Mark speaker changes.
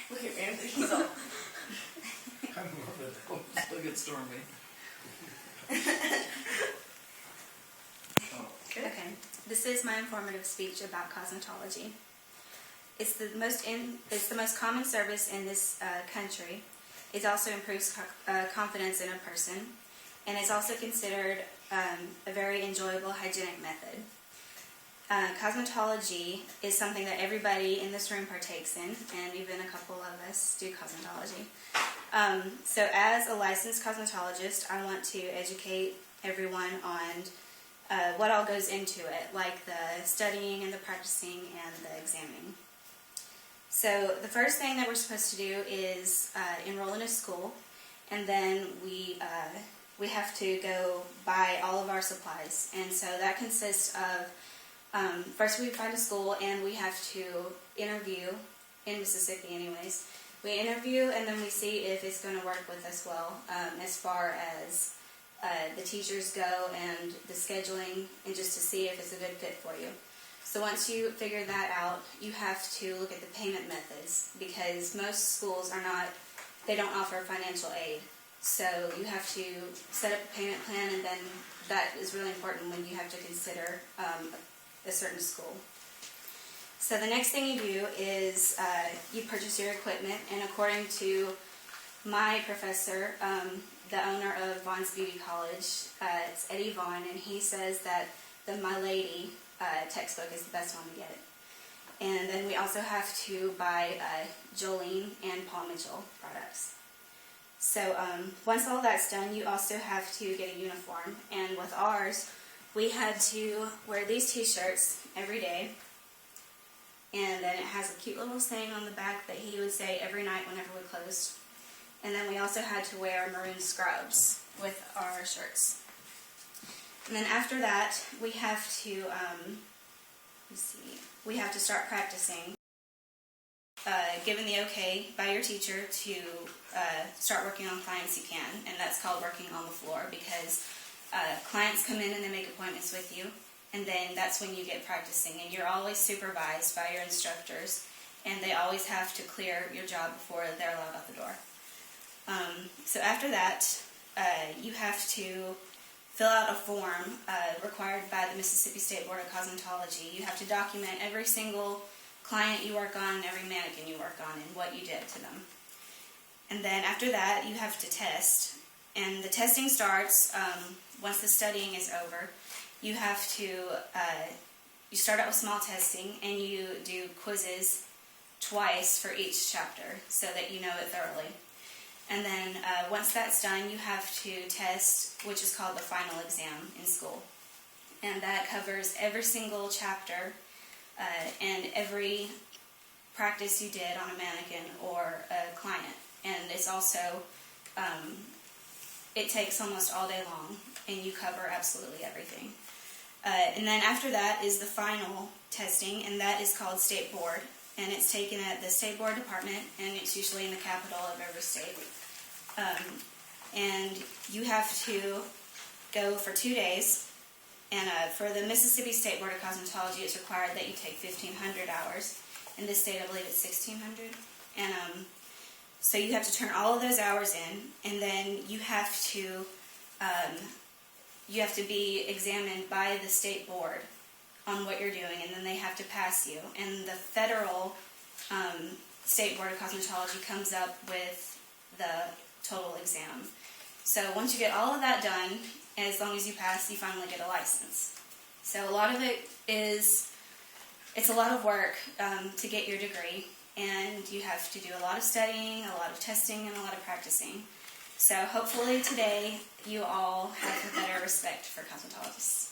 Speaker 1: Look at Anthony, he's all...
Speaker 2: Look at Stormy.
Speaker 1: Okay.
Speaker 3: Okay, this is my informative speech about cosmetology. It's the most common service in this country. It also improves confidence in a person, and it's also considered a very enjoyable hygienic method. Cosmetology is something that everybody in this room partakes in, and even a couple of us do cosmetology. So as a licensed cosmetologist, I want to educate everyone on what all goes into it, like the studying and the practicing and the examining. So the first thing that we're supposed to do is enroll in a school, and then we have to go buy all of our supplies. And so that consists of, first we find a school and we have to interview, in Mississippi anyways. We interview and then we see if it's going to work with us well, as far as the teachers go and the scheduling, and just to see if it's a good fit for you. So once you figure that out, you have to look at the payment methods, because most schools they don't offer financial aid. So you have to set up a payment plan, and then that is really important when you have to consider a certain school. So the next thing you do is you purchase your equipment, and according to my professor, the owner of Vaughn's Beauty College, it's Eddie Vaughn, and he says that the My Lady textbook is the best one to get. And then we also have to buy Jolene and Paul Mitchell products. So once all that's done, you also have to get a uniform. And with ours, we had to wear these t-shirts every day. And then it has a cute little saying on the back that he would say every night whenever we closed. And then we also had to wear maroon scrubs with our shirts. And then after that, we have to, we have to start practicing. Given the okay by your teacher to start working on clients, you can, and that's called working on the floor, because clients come in and they make appointments with you, and then that's when you get practicing, and you're always supervised by your instructors, and they always have to clear your job before they're allowed out the door. So after that, you have to fill out a form required by the Mississippi State Board of Cosmetology. You have to document every single client you work on and every mannequin you work on and what you did to them. And then after that, you have to test. And the testing starts once the studying is over. You have to, you start out with small testing, and you do quizzes twice for each chapter so that you know it thoroughly. And then once that's done, you have to test, which is called the final exam in school. And that covers every single chapter and every practice you did on a mannequin or a client. And it's also, it takes almost all day long, and you cover absolutely everything. And then after that is the final testing, and that is called State Board. And it's taken at the State Board Department, and it's usually in the capital of every state. And you have to go for 2 days. And for the Mississippi State Board of Cosmetology, it's required that you take 1,500 hours. In this state, I believe it's 1,600. And so you have to turn all of those hours in, and then you have to be examined by the state board on what you're doing, and then they have to pass you. And the federal State Board of Cosmetology comes up with the total exam. So once you get all of that done, as long as you pass, you finally get a license. So a lot of it is, it's a lot of work to get your degree, and you have to do a lot of studying, a lot of testing, and a lot of practicing. So hopefully today you all have a better respect for cosmetologists.